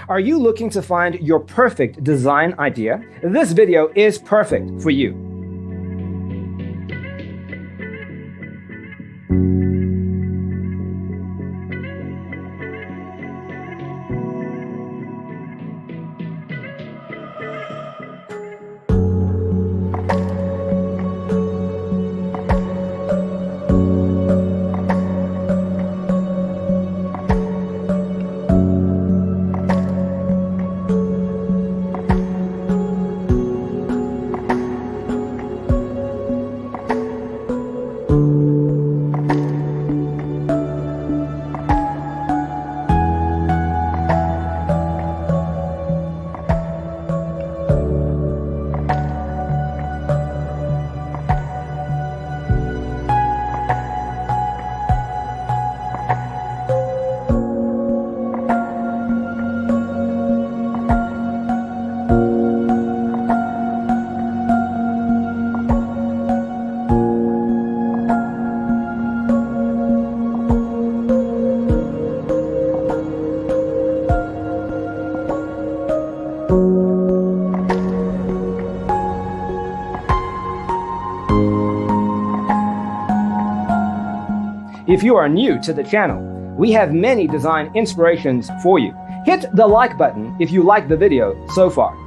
Are you looking to find your perfect design idea? This video is perfect for you. If you are new to the channel, we have many design inspirations for you. Hit the like button if you like the video so far.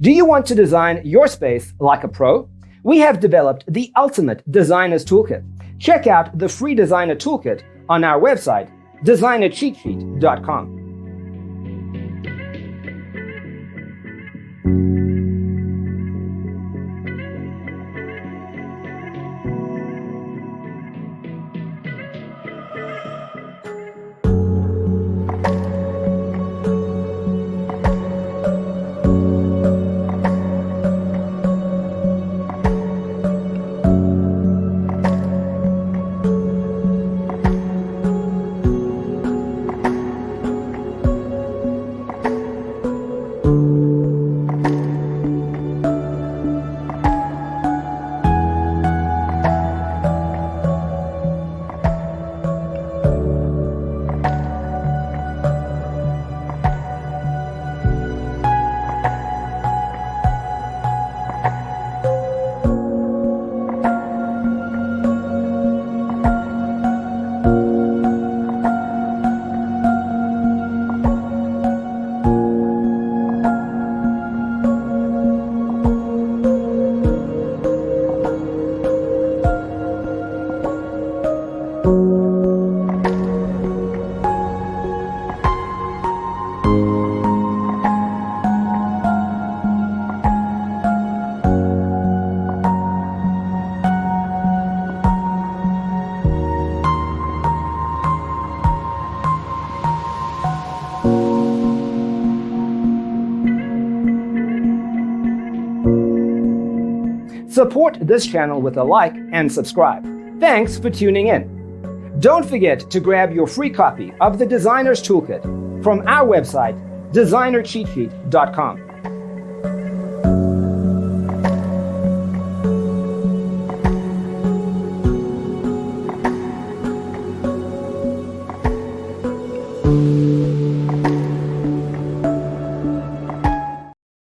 Do you want to design your space like a pro? We have developed the ultimate designer's toolkit. Check out the free designer toolkit on our website, designercheatsheet.com. Support this channel with a like and subscribe. Thanks for tuning in. Don't forget to grab your free copy of the Designer's Toolkit from our website, designercheatsheet.com.